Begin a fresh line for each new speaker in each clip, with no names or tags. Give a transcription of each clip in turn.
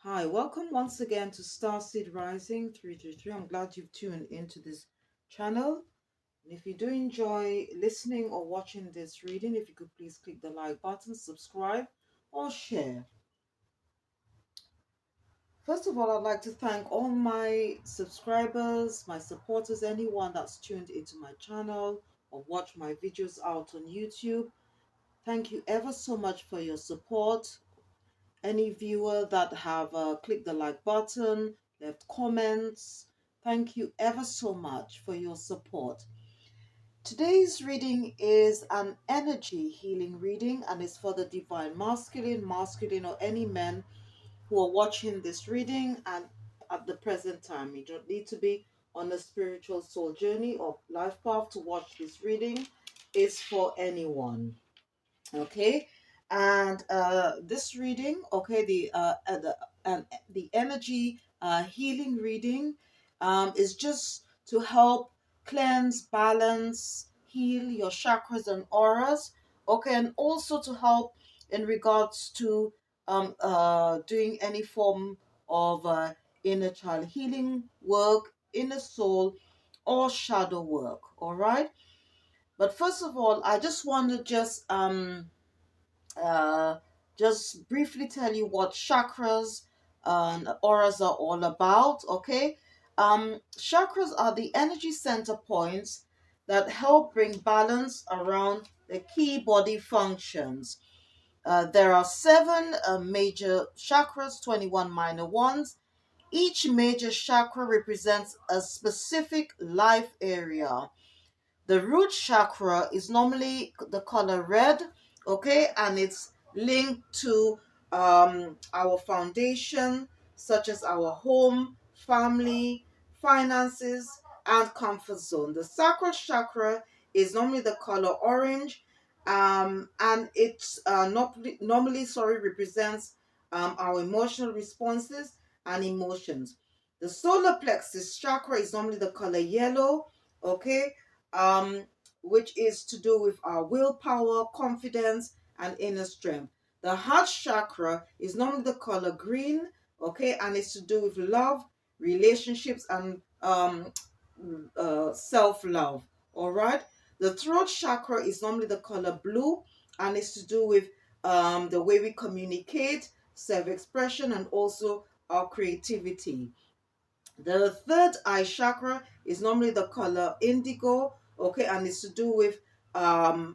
Hi, welcome once again to Starseed Rising 333. I'm glad you've tuned into this channel. And if you do enjoy listening or watching this reading, if you could please click the like button, subscribe, or share. First of all, I'd like to thank all my subscribers, my supporters, anyone that's tuned into my channel or watch my videos out on YouTube. Thank you ever so much for your support. Any viewer that have clicked the like button, left comments, thank you ever so much for your support. Today's reading is an energy healing reading and it's for the divine masculine or any men who are watching this reading and at the present time. You don't need to be on a spiritual soul journey or life path to watch this reading. It's for anyone. Okay, and this reading, okay, the energy healing reading is just to help cleanse, balance, heal your chakras and auras. Okay, and also to help in regards to doing any form of inner child healing work, inner soul, or shadow work. All right, but first of all, I just want to uh, just briefly tell you what chakras and auras are all about. Okay, chakras are the energy center points that help bring balance around the key body functions. There are seven major chakras, 21 minor ones. Each major chakra represents a specific life area. The root chakra is normally the color red, okay, and it's linked to our foundation, such as our home, family, finances, and comfort zone. The sacral chakra is normally the color orange, and it's normally, represents our emotional responses and emotions. The solar plexus chakra is normally the color yellow, okay, um, which is to do with our willpower, confidence, and inner strength. The heart chakra is normally the color green, okay, and it's to do with love, relationships, and self love. All right. The throat chakra is normally the color blue, and it's to do with the way we communicate, self expression, and also our creativity. The third eye chakra is normally the color indigo, okay, and it's to do with our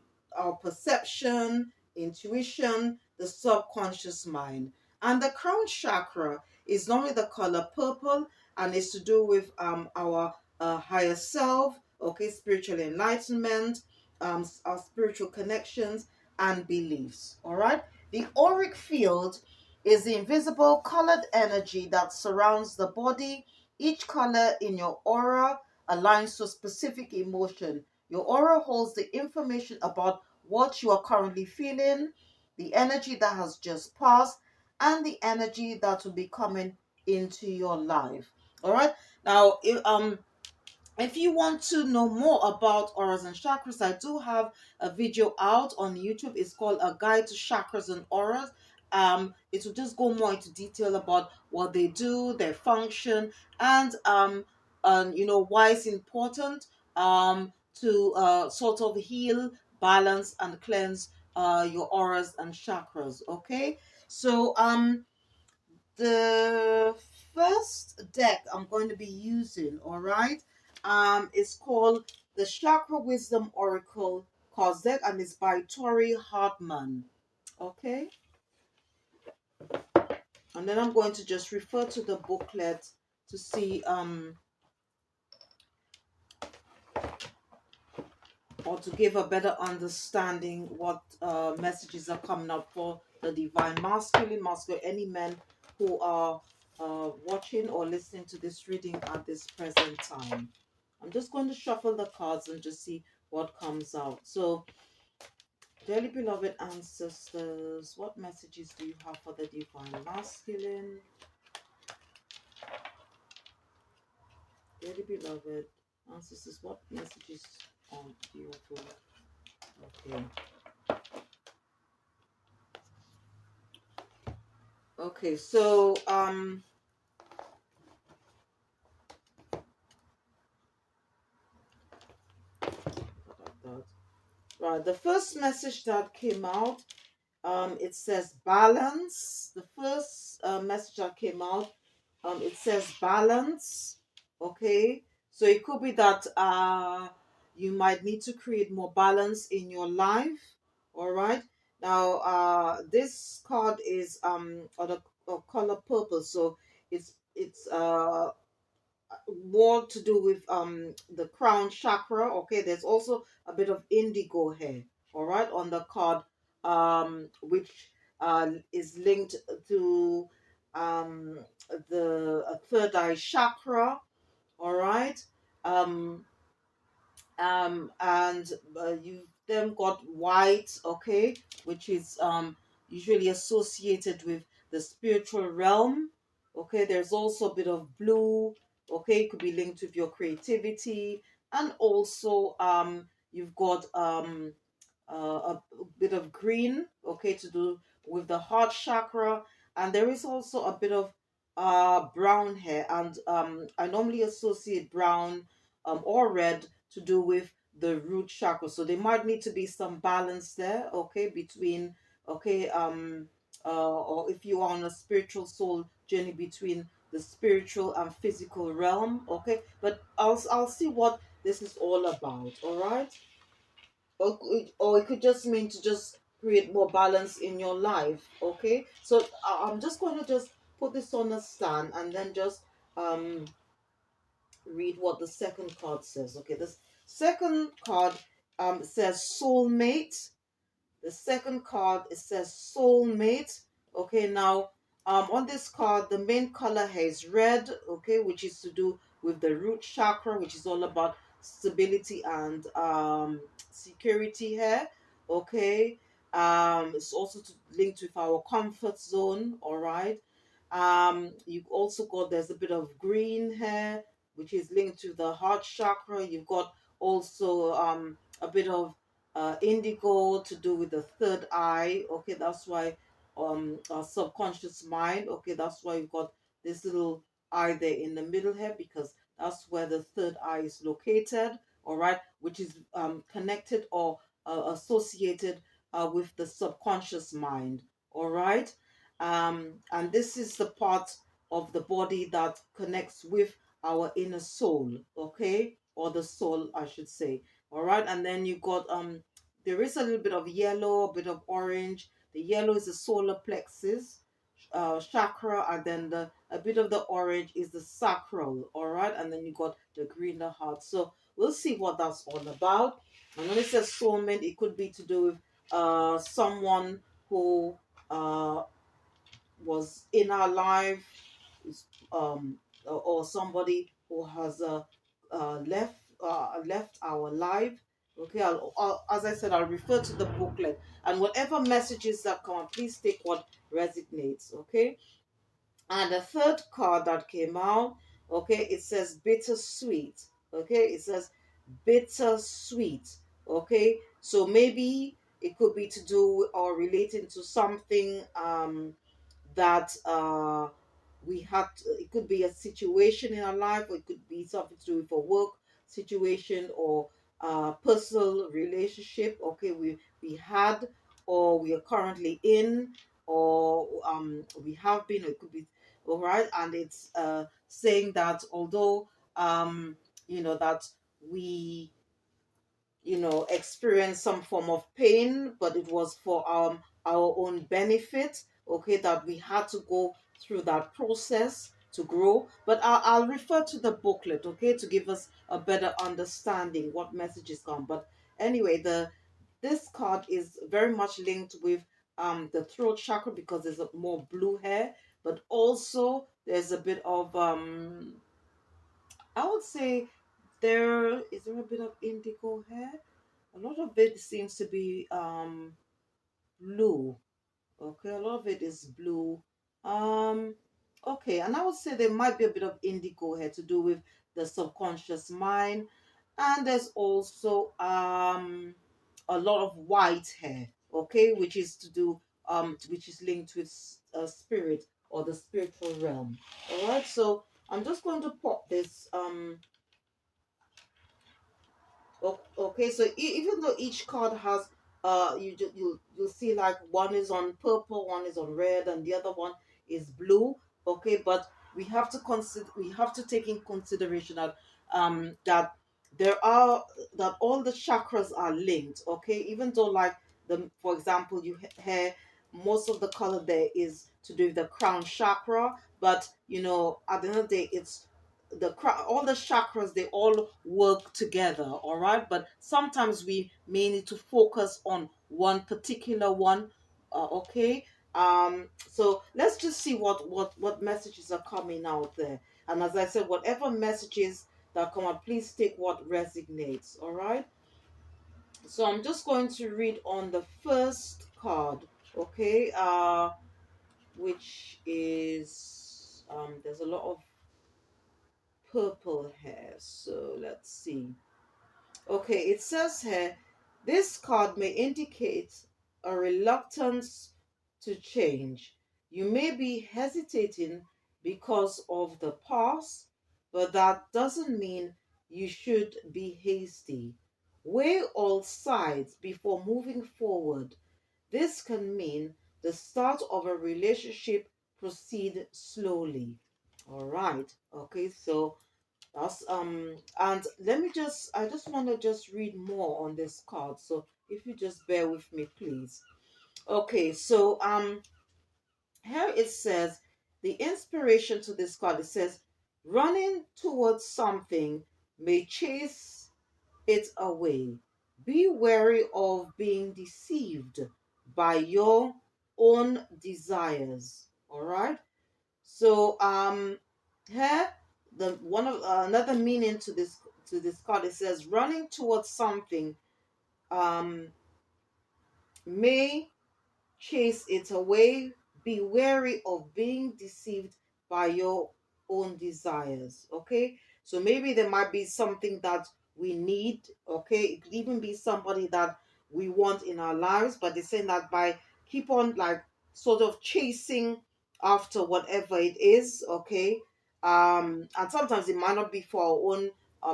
perception, intuition, the subconscious mind. And the crown chakra is normally the color purple, and it's to do with our higher self, okay, spiritual enlightenment, our spiritual connections and beliefs. All right. The auric field is the invisible colored energy that surrounds the body. Each color in your aura aligns to a specific emotion. Your aura holds the information about what you are currently feeling, the energy that has just passed, and the energy that will be coming into your life. All right. Now, if you want to know more about auras and chakras, I do have a video out on YouTube. It's called A Guide to Chakras and Auras. It will just go more into detail about what they do, their function, and why it's important to sort of heal, balance, and cleanse your auras and chakras. Okay, so the first deck I'm going to be using, all right, is called the Chakra Wisdom Oracle cards deck, and it's by Tori Hartman. Okay, and then I'm going to just refer to the booklet to see or to give a better understanding what messages are coming up for the divine masculine, any men who are watching or listening to this reading at this present time. I'm just going to shuffle the cards and just see what comes out. So, dearly beloved ancestors, what messages do you have for the divine masculine? Dearly beloved ancestors, what messages do you have for? Okay. Okay, so right, the first message that came out, it says balance. The first message that came out, it says balance. Okay, so it could be that you might need to create more balance in your life. All right. Now, this card is on a color purple, so it's more to do with the crown chakra. Okay, there's also a bit of indigo here, all right, on the card, which is linked to um the third eye chakra, all right. um and you've then got white, okay, which is usually associated with the spiritual realm. Okay, there's also a bit of blue, okay, it could be linked with your creativity. And also you've got a bit of green, okay, to do with the heart chakra. And there is also a bit of brown hair, and I normally associate brown or red to do with the root chakra. So there might need to be some balance there, okay, between, okay, or if you are on a spiritual soul journey, between the spiritual and physical realm, okay. But I'll see what this is all about, all right. Or it could just mean to just create more balance in your life, okay. So I'm just going to just put this on a stand and then just um read what the second card says. Okay, this second card says soulmate. The second card, it says soulmate. Okay, now on this card, the main color here is red, okay, which is to do with the root chakra, which is all about stability and security here. Okay. It's also linked with our comfort zone, all right. You've also got, there's a bit of green here, which is linked to the heart chakra. You've got also a bit of indigo to do with the third eye. Okay, that's why our subconscious mind. Okay, that's why you've got this little eye there in the middle here, because that's where the third eye is located. All right, which is connected or associated with the subconscious mind. All right. And this is the part of the body that connects with our inner soul, okay, or the soul, I should say. All right, and then you got there is a little bit of yellow, a bit of orange. The yellow is the solar plexus chakra, and then the a bit of the orange is the sacral. All right, and then you got the green, the heart. So we'll see what that's all about. And when it says soulmate, it could be to do with someone who uh was in our life, is or somebody who has left our life. Okay, as I said, I'll refer to the booklet, and whatever messages that come up, please take what resonates. Okay. And the third card that came out, okay, it says bittersweet. Okay, it says bittersweet. Okay, so maybe it could be to do or relating to something that we had it could be a situation in our life, or it could be something to do with a work situation, or personal relationship, okay, we had, or we are currently in, or we have been, or it could be, all right. And it's saying that although that we experience some form of pain, but it was for our own benefit, okay, that we had to go through that process to grow. But I'll refer to the booklet, okay, to give us a better understanding what messages come. But anyway, this card is very much linked with the throat chakra, because there's a more blue hair, but also there's a bit of I would say, there a bit of indigo hair. A lot of it seems to be blue. Okay, a lot of it is blue. Um, okay, and I would say there might be a bit of indigo here to do with the subconscious mind, and there's also a lot of white hair. Okay, which is to do which is linked with spirit or the spiritual realm. All right, so I'm just going to pop this. Okay, so even though each card has you'll see like one is on purple, one is on red, and the other one is blue. Okay, but we have to take in consideration that there are that all the chakras are linked. Okay, even though like the for example you have most of the color there is to do with the crown chakra, but you know at the end of the day it's all the chakras, they all work together, all right, but sometimes we may need to focus on one particular one. Okay, so let's just see what messages are coming out there, and as I said, whatever messages that come up, please take what resonates. All right, so I'm just going to read on the first card. Okay, which is there's a lot of purple hair. So let's see. Okay, it says here this card may indicate a reluctance to change. You may be hesitating because of the past, but that doesn't mean you should be hasty. Weigh all sides before moving forward. This can mean the start of a relationship. Proceed slowly. All right. Okay, so that's and let me just I just want to just read more on this card. So if you just bear with me, please. Okay, so here it says the inspiration to this card, it says running towards something may chase it away. Be wary of being deceived by your own desires. All right. So here the one of another meaning to this card, it says running towards something um may chase it away. Be wary of being deceived by your own desires. Okay, so maybe there might be something that we need. Okay, it could even be somebody that we want in our lives, but they're saying that by keep on like sort of chasing after whatever it is. Okay, and sometimes it might not be for our own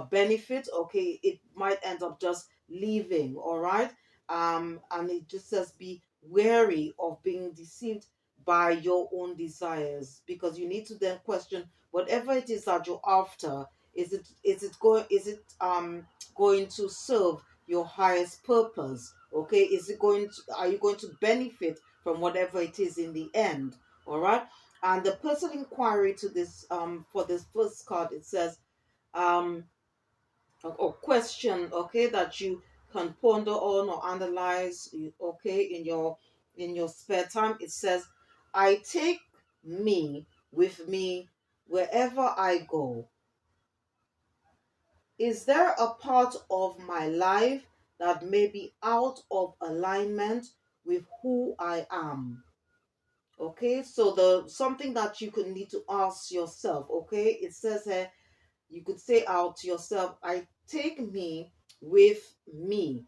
benefit. Okay, it might end up just leaving. All right, and it just says be wary of being deceived by your own desires, because you need to then question whatever it is that you're after, is it going to serve your highest purpose? Okay, is it going to are you going to benefit from whatever it is in the end? All right, and the personal inquiry to this for this first card, it says um or question, okay, that you can ponder on or analyze, okay, in your spare time. It says, I take me with me wherever I go. Is there a part of my life that may be out of alignment with who I am? Okay, so the something that you could need to ask yourself. Okay, it says here, you could say out to yourself, I take me with me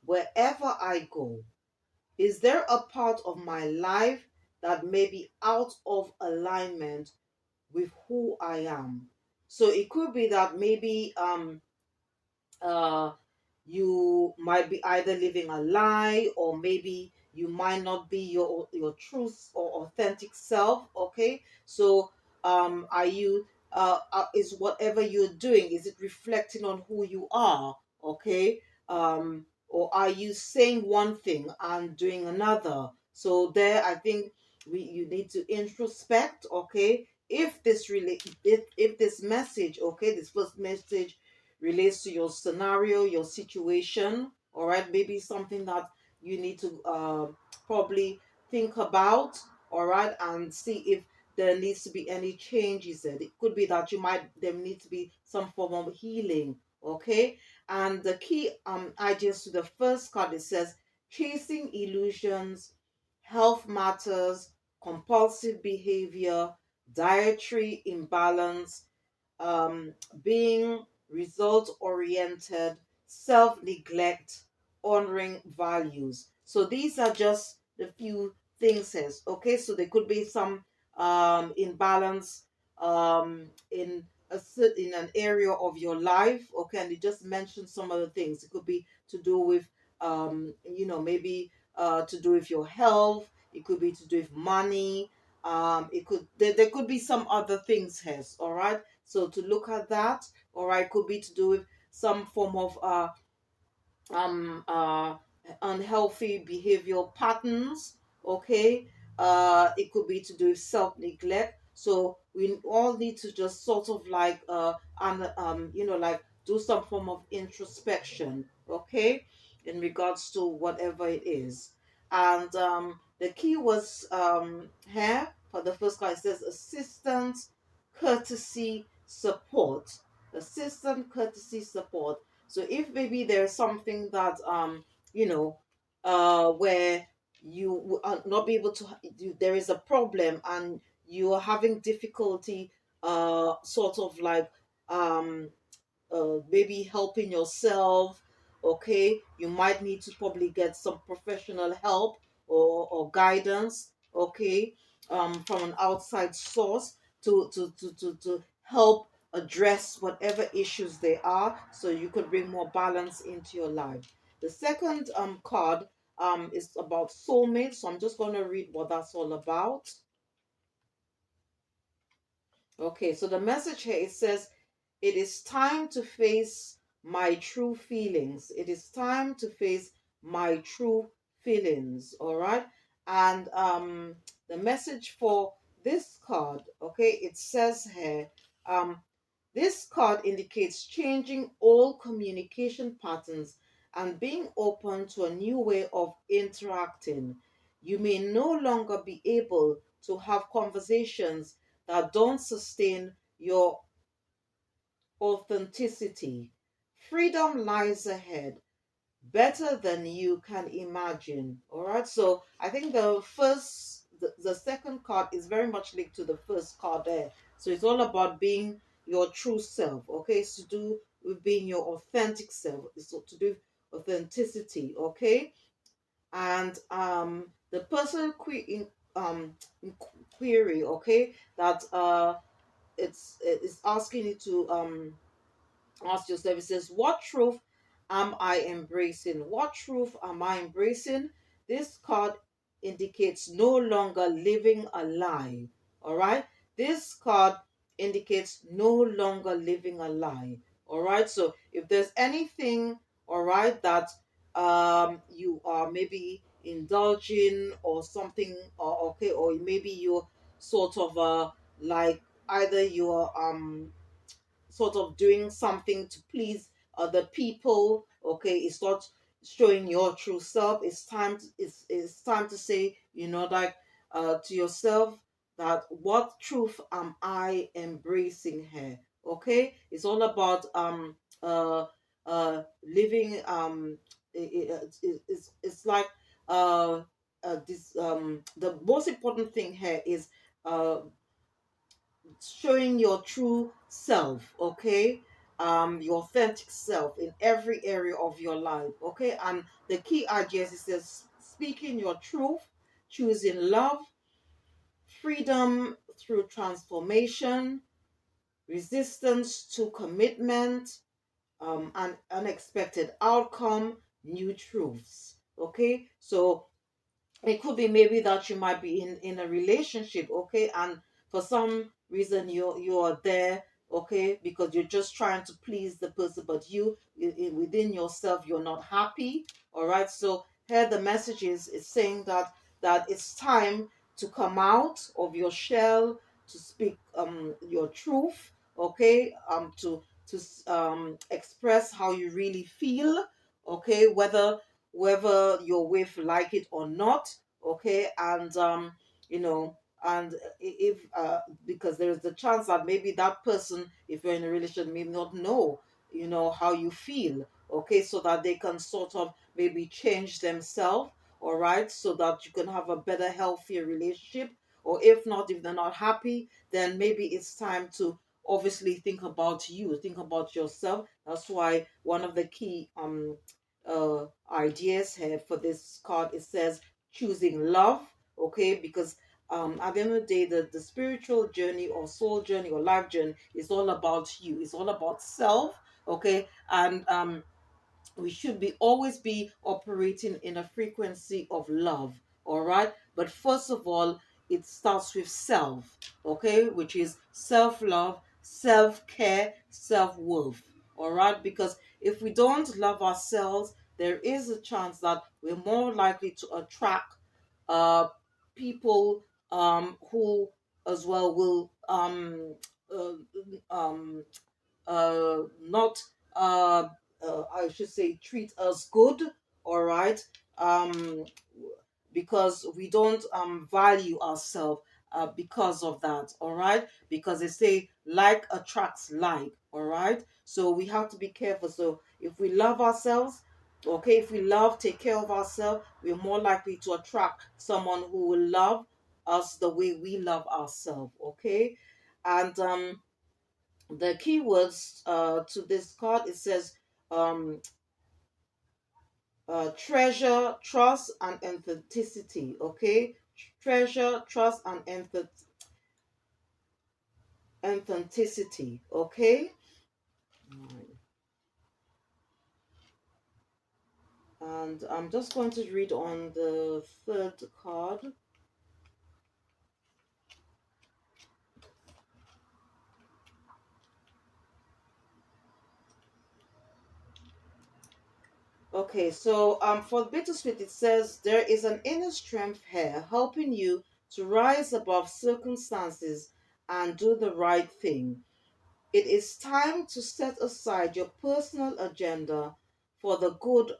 wherever I go. Is there a part of my life that may be out of alignment with who I am? So it could be that maybe uh you might be either living a lie, or maybe you might not be your true or authentic self. Okay, so are you is whatever you're doing, is it reflecting on who you are? Okay, or are you saying one thing and doing another? So there I think you need to introspect. Okay, if this really if this message, okay, this first message relates to your scenario, your situation, all right, maybe something that you need to probably think about, all right, and see if there needs to be any changes there. It could be that there needs to be some form of healing, okay. And the key ideas to the first card, it says chasing illusions, health matters, compulsive behavior, dietary imbalance, um, being result oriented, self neglect, honoring values. So these are just the few things, says, okay. So there could be some in balance in an area of your life. Okay, and you just mentioned some other things. It could be to do with maybe to do with your health. It could be to do with money. There could be some other things here. All right, so to look at that. All right, could be to do with some form of um uh unhealthy behavioral patterns. Okay, it could be to do with self-neglect. So we all need to just sort of like and like do some form of introspection. Okay, in regards to whatever it is. And the key was here for the first class. It says assistance, courtesy, support. Assistant, courtesy, support. So if maybe there's something that where you are not be able to, there is a problem and you are having difficulty, sort of like um maybe helping yourself. Okay, you might need to probably get some professional help or guidance. Okay, from an outside source to help address whatever issues there are, so you could bring more balance into your life. The second card is about soulmate, so I'm just going to read what that's all about. Okay, so the message here, it says, it is time to face my true feelings. It is time to face my true feelings. All right. And the message for this card, okay, it says here, um, this card indicates changing all communication patterns and being open to a new way of interacting. You may no longer be able to have conversations that don't sustain your authenticity. Freedom lies ahead, better than you can imagine. All right. So I think the second card is very much linked to the first card there. So it's all about being your true self. Okay. It's to do with being your authentic self. It's to do with authenticity. Okay. And the person in query. Okay. That it's asking you to ask yourself. It says, what truth am I embracing? What truth am I embracing? This card indicates no longer living a lie. All right. This card indicates no longer living a lie. All right. So if there's anything, all right, that you are maybe indulging or something, or okay, or maybe you're sort of like either you're sort of doing something to please other people. Okay, it's not showing your true self. It's time to say, like to yourself, that what truth am I embracing here? Okay, it's all about living it's like this the most important thing here is uh showing your true self. Okay, your authentic self in every area of your life. Okay, and the key ideas, it says, speaking your truth, choosing love, freedom through transformation, resistance to commitment, and unexpected outcome, new truths. Okay, so it could be maybe that you might be in a relationship. Okay, and for some reason you're there. Okay, because you're just trying to please the person, but within yourself you're not happy. All right, so here the message is saying that it's time to come out of your shell, to speak your truth. Okay, to express how you really feel. Okay, whether your wife like it or not. Okay, and you know and if because there is the chance that maybe that person, if you're in a relationship, may not know how you feel. Okay, so that they can sort of maybe change themselves. All right, so that you can have a better, healthier relationship. Or if not, if they're not happy, then maybe it's time to obviously think about you, think about yourself. That's why one of the key ideas here for this card, it says choosing love. Okay, because At the end of the day, the spiritual journey or soul journey or life journey is all about you. It's all about self, okay? And we should be always be operating in a frequency of love, all right? But first of all, it starts with self, okay? Which is self-love, self-care, self-worth, all right? Because if we don't love ourselves, there is a chance that we're more likely to attract uh people who as well will uh, um not I should say treat us good, all right, um because we don't value ourselves, because of that, all right, because they say like attracts like, all right, so we have to be careful. So if we love ourselves, okay, if we love, take care of ourselves, we're more likely to attract someone who will love us the way we love ourselves, okay. And the keywords to this card, it says um, treasure, trust, and authenticity. Okay, treasure, trust, and authenticity. Okay, and I'm just going to read on the third card. Okay, so for bittersweet, it says there is an inner strength here helping you to rise above circumstances and do the right thing. It is time to set aside your personal agenda for the good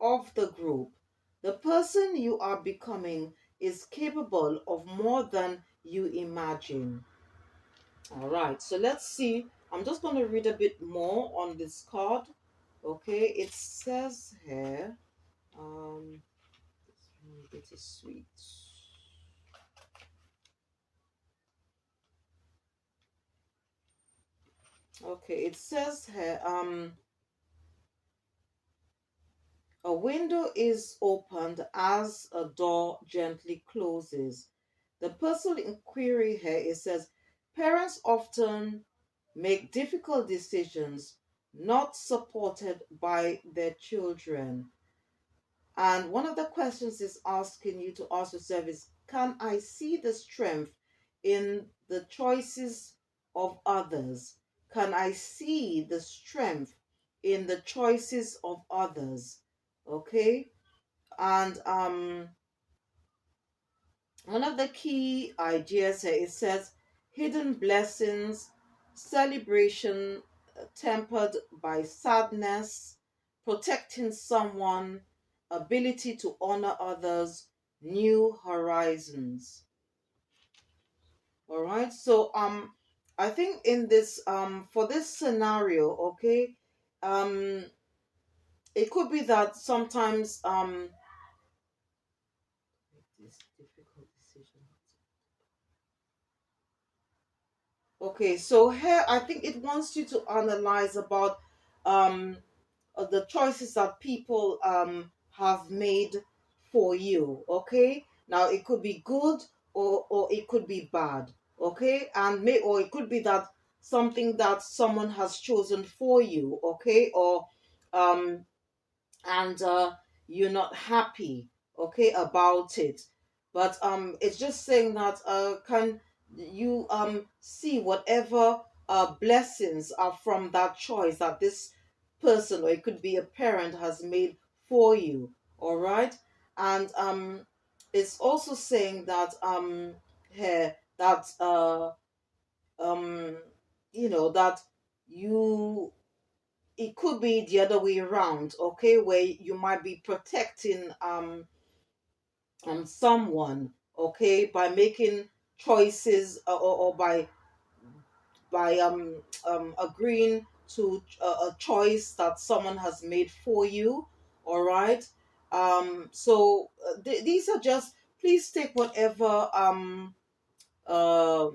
of the group. The person you are becoming is capable of more than you imagine. All right, so let's see. I'm just going to read a bit more on this card. Okay, it says here, um, it is sweet. Okay, it says here, a window is opened as a door gently closes. The personal inquiry here, it says parents often make difficult decisions not supported by their children. And one of the questions is asking you to ask yourself is, can I see the strength in the choices of others? Can I see the strength in the choices of others? Okay. And one of the key ideas here, it says hidden blessings, celebration tempered by sadness, protecting someone, ability to honor others, new horizons. All right. So I think in this for this scenario, okay, um it could be that sometimes this difficult decision. Okay, so here I think it wants you to analyze about um the choices that people have made for you. Okay, now it could be good or it could be bad. Okay, and may or it could be that something that someone has chosen for you. Okay, or um and you're not happy, okay, about it, but it's just saying that can you see whatever blessings are from that choice that this person, or it could be a parent, has made for you, all right. And it's also saying that here that um that you it could be the other way around, okay, where you might be protecting someone, okay, by making choices, or by agreeing to a choice that someone has made for you, all right. So these are just, please take whatever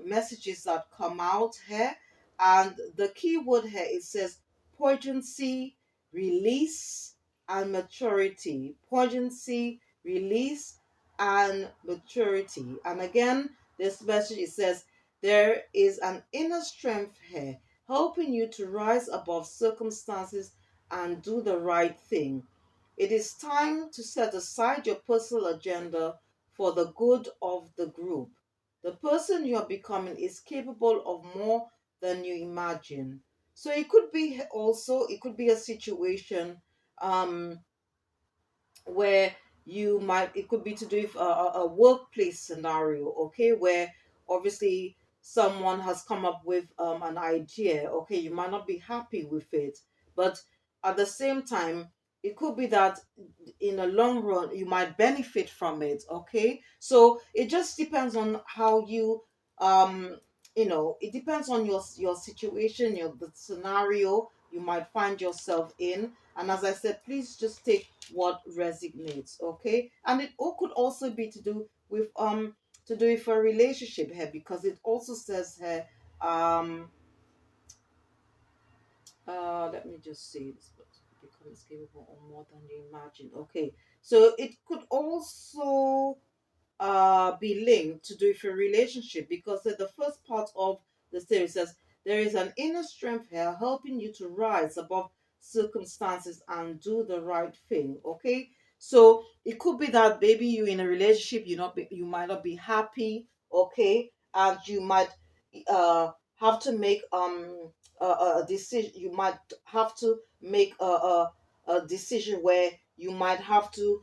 messages that come out here. And the key word here, it says poignancy, release, and maturity. Poignancy, release, and maturity. And again, this message, it says, there is an inner strength here helping you to rise above circumstances and do the right thing. It is time to set aside your personal agenda for the good of the group. The person you are becoming is capable of more than you imagine. So it could be also, it could be a situation um, where you might, it could be to do with a workplace scenario, okay, where obviously someone has come up with an idea, okay, you might not be happy with it, but at the same time it could be that in the long run you might benefit from it, okay. So it just depends on how you um it depends on your situation, the scenario you might find yourself in. And as I said, please just take what resonates, okay. And it all could also be to do with a relationship here, because it also says here, um let me just say this, but becomes capable of more than you imagine, okay. So it could also be linked to do with a relationship, because the first part of the series says there is an inner strength here helping you to rise above circumstances and do the right thing, okay. So it could be that maybe you in a relationship, you might not be happy, okay, and you might have to make a decision. You might have to make a decision where you might have to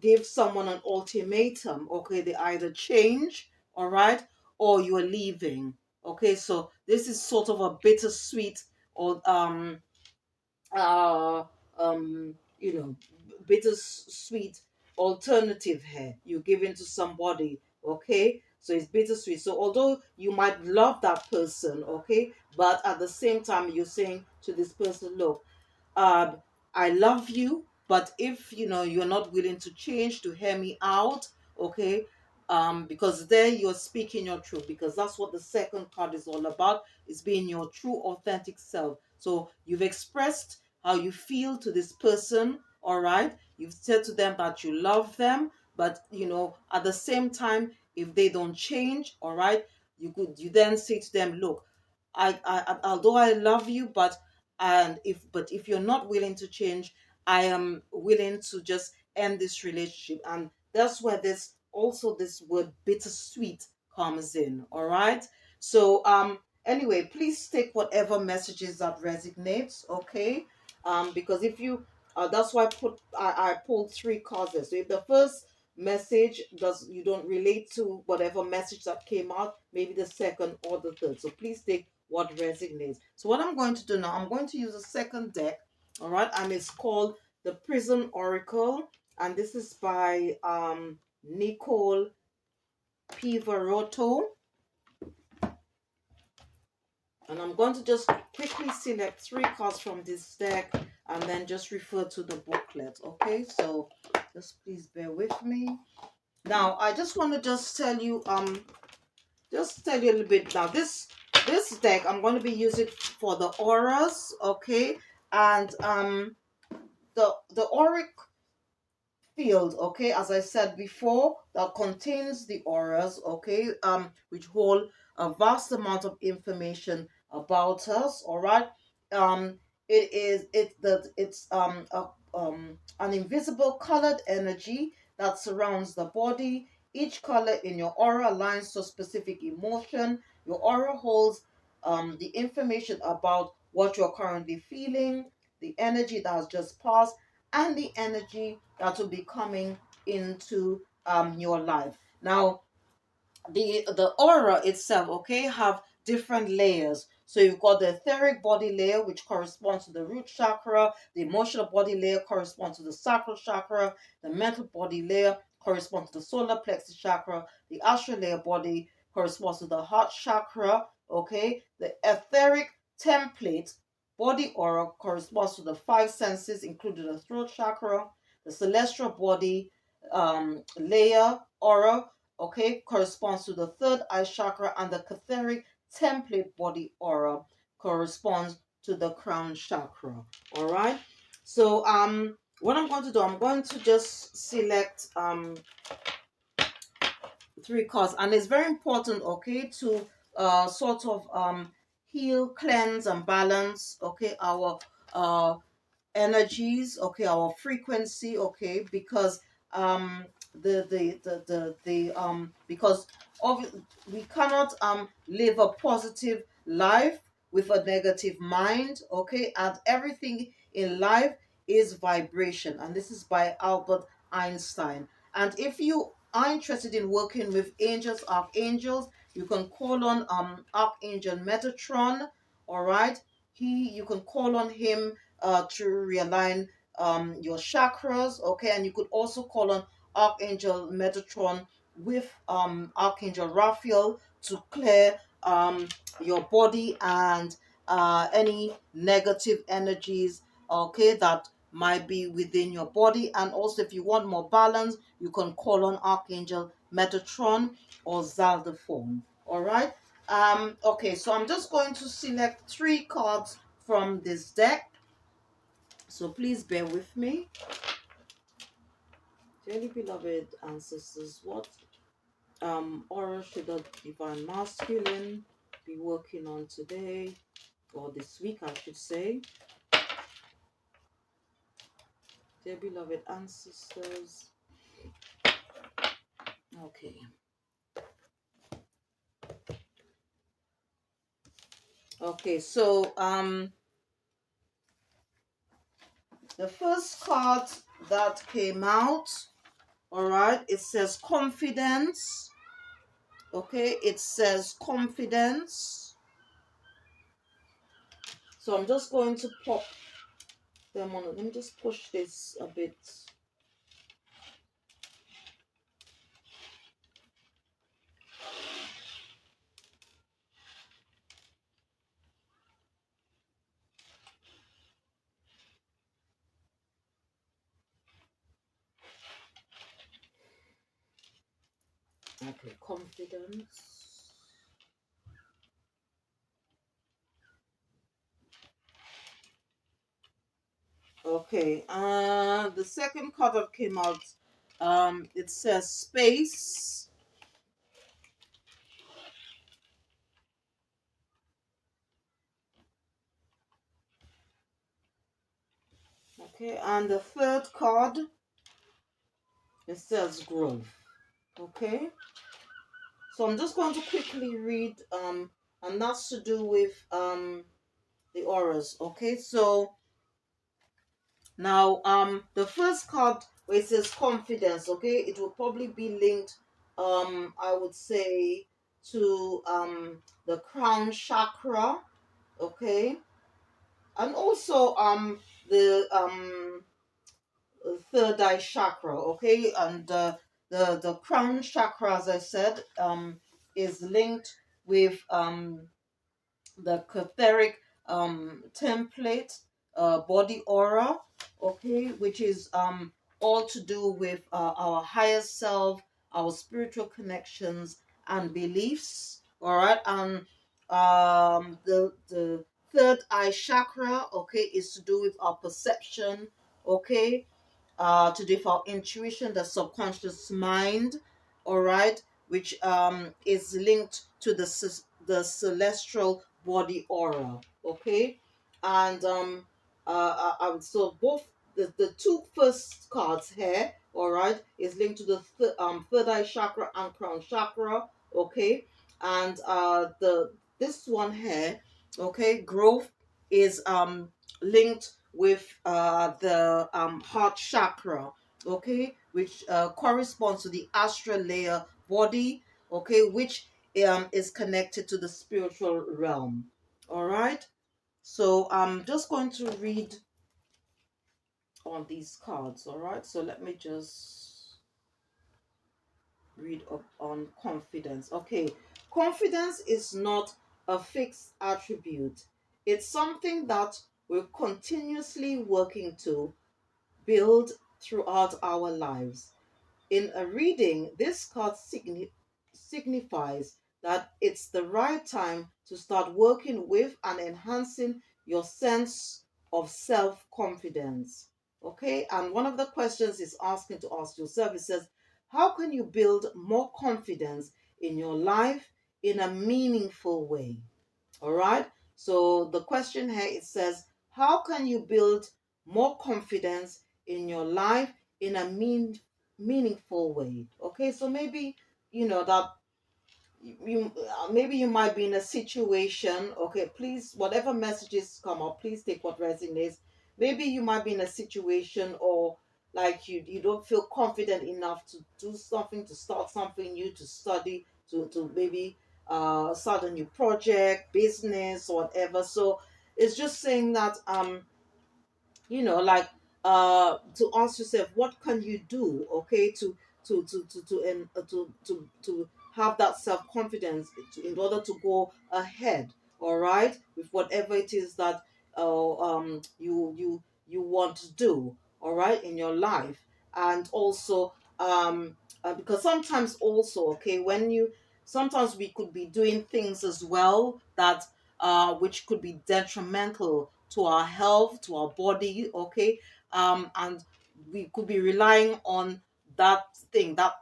give someone an ultimatum, okay. They either change, all right, or you're leaving, okay. So this is sort of a bittersweet, or uh you know bittersweet alternative here you're giving to somebody, okay. So it's bittersweet. So although you might love that person, okay, but at the same time you're saying to this person, look, um, I love you, but if you're not willing to change, to hear me out, okay, because there you're speaking your truth, because that's what the second card is all about, is being your true authentic self. So you've expressed how you feel to this person, all right. You've said to them that you love them, but at the same time, if they don't change, all right, you then say to them, look, although I love you, but if you're not willing to change, I am willing to just end this relationship. And that's where this word bittersweet comes in, all right. So anyway, please take whatever messages that resonates, okay. Because if you that's why I pulled three cards. So if the first message does you don't relate to whatever message that came out, maybe the second or the third. So please take what resonates. So what I'm going to do now, I'm going to use a second deck, all right, and it's called the Prison Oracle, and this is by Nicole Pivarotto. And I'm going to just quickly select three cards from this deck and then just refer to the booklet, okay. So just please bear with me. Now I just want to just tell you a little bit. Now this deck, I'm going to be using for the auras, okay. And the auric field, okay, as I said before, that contains the auras, okay, which hold a vast amount of information about us, all right. um it's an invisible colored energy that surrounds the body. Each color in your aura aligns to a specific emotion. Your aura holds the information about what you're currently feeling, the energy that has just passed, and the energy that will be coming into your life. Now, the aura itself, okay, have different layers. So you've got the etheric body layer, which corresponds to the root chakra. The emotional body layer corresponds to the sacral chakra. The mental body layer corresponds to the solar plexus chakra. The astral layer body corresponds to the heart chakra, okay. The etheric template body aura corresponds to the five senses, including the throat chakra. The celestial body layer aura, okay, corresponds to the third eye chakra, and the etheric template body aura corresponds to the crown chakra. All right. So what I'm going to do, I'm going to just select three cards, and it's very important, okay, to sort of heal, cleanse, and balance, okay, our uh energies, okay, our frequency, okay, because because of we cannot live a positive life with a negative mind, okay, and everything in life is vibration, and this is by Albert Einstein. And if you are interested in working with angels, archangels, you can call on Archangel Metatron. All right, you can call on him to realign your chakras, okay, and you could also call on Archangel Metatron with Archangel Raphael to clear your body and any negative energies, okay, that might be within your body. And also, if you want more balance, you can call on Archangel Metatron or Zaldophone. All right. Okay, so I'm just going to select three cards from this deck. So please bear with me. Dearly beloved ancestors, what aura should a divine masculine be working on today, or this week I should say? Dear beloved ancestors. Okay. Okay, so the first card that came out, all right, it says confidence. Okay, it says confidence. So I'm just going to pop them on. Let me just push this a bit. Okay, confidence. Okay, the second card that came out, it says space. Okay, and the third card, it says growth. Okay, so I'm just going to quickly read, and that's to do with the auras. Okay, so now the first card where it says confidence, okay, it will probably be linked, I would say, to the crown chakra, okay, and also the third eye chakra, okay, and the crown chakra, as I said, is linked with the Etheric template body aura, okay, which is all to do with our higher self, our spiritual connections and beliefs. All right, and the third eye chakra, okay, is to do with our perception, okay, to do with our intuition, the subconscious mind, all right, which is linked to the celestial body aura, okay, and so both the two first cards here, all right, is linked to the third eye chakra and crown chakra, okay, and the this one here, okay, growth is linked with the heart chakra, okay, which corresponds to the astral layer body, okay, which is connected to the spiritual realm. All right, so I'm just going to read on these cards. All right, so let me just read up on confidence. Okay, confidence is not a fixed attribute, it's something that we're continuously working to build throughout our lives. In a reading, this card signifies that it's the right time to start working with and enhancing your sense of self confidence. Okay, and one of the questions is asking to ask yourself, it says, How can you build more confidence in your life in a meaningful way? All right. So the question here, it says, how can you build more confidence in your life in a meaningful way? Okay. So maybe that you maybe you might be in a situation. Okay, please, whatever messages come up, please take what resonates. Maybe you might be in a situation, or like you don't feel confident enough to do something, to start something new, to study, to maybe start a new project, business, or whatever. So it's just saying that like to ask yourself, what can you do, okay, to have that self-confidence in order to go ahead, all right, with whatever it is that you want to do, all right, in your life. And also because sometimes also, okay, when you sometimes we could be doing things as well that which could be detrimental to our health, to our body, okay? And we could be relying on that thing, that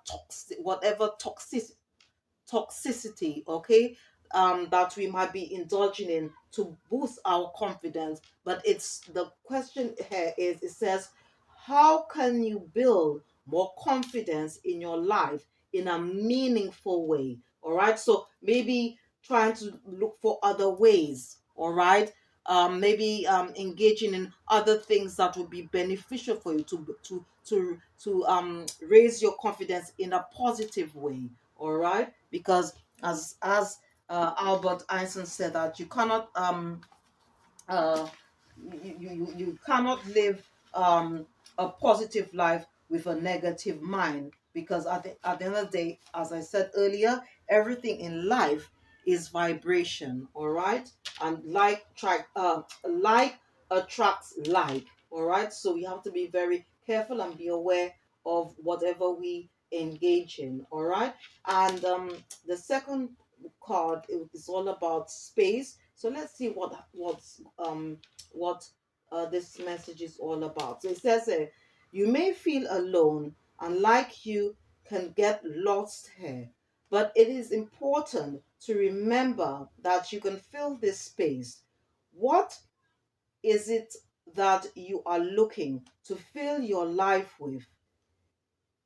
whatever toxicity, okay, that we might be indulging in to boost our confidence. But it's the question here is, it says, how can you build more confidence in your life in a meaningful way? All right. So maybe trying to look for other ways. All right. Maybe engaging in other things that would be beneficial for you to raise your confidence in a positive way. All right, because as Albert Einstein said, that you cannot uh, you cannot live a positive life with a negative mind, because at the end of the day, as I said earlier, everything in life is vibration, all right, and like attracts like, all right. So we have to be very careful and be aware of whatever we engage in, all right. And the second card is all about space. So let's see what this message is all about. So it says, you may feel alone and like you can get lost here, but it is important to remember that you can fill this space. What is it that you are looking to fill your life with?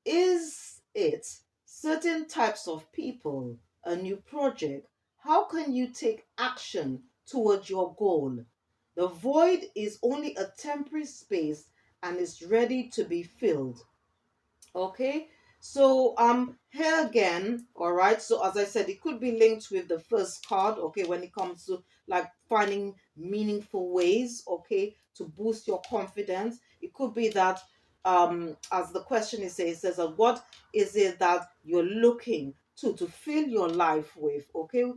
Is it certain types of people, a new project? How can you take action towards your goal? The void is only a temporary space and is ready to be filled. Okay, so here again, all right. So as I said, it could be linked with the first card, okay, when it comes to like finding meaningful ways, okay, to boost your confidence. It could be that as the question is saying, it says what is it that you're looking to fill your life with, okay?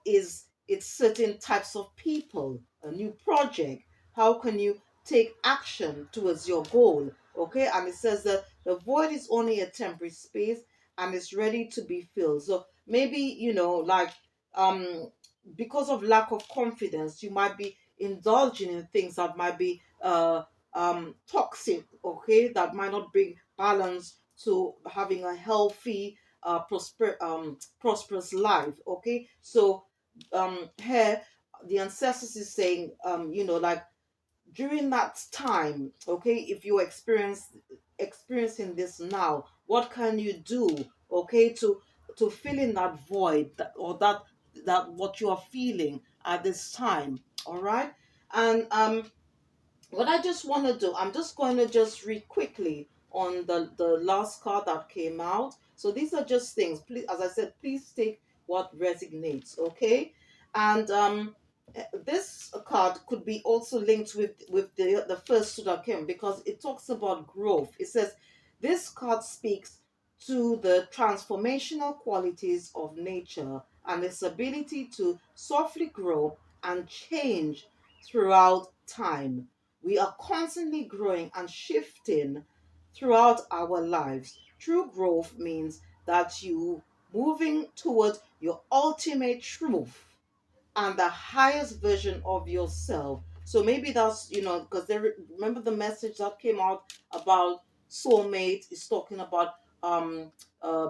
Is it certain types of people, a new project? How can you take action towards your goal? Okay, and it says that the void is only a temporary space and it's ready to be filled. So maybe, like um because of lack of confidence, you might be indulging in things that might be toxic, okay, that might not bring balance to having a healthy prosperous life. Okay, so here the ancestors is saying, like during that time, okay, if you experiencing this now, what can you do, okay, to fill in that void, or that what you are feeling at this time, all right. And what I just want to do, I'm just going to just read quickly on the last card that came out. So these are just things. Please, as I said, please take what resonates, okay? And this card could be also linked with the first two that came, because it talks about growth. It says this card speaks to the transformational qualities of nature and its ability to softly grow and change throughout time. We are constantly growing and shifting throughout our lives. True growth means that you moving towards your ultimate truth and the highest version of yourself. So maybe that's, because remember the message that came out about soulmate is talking about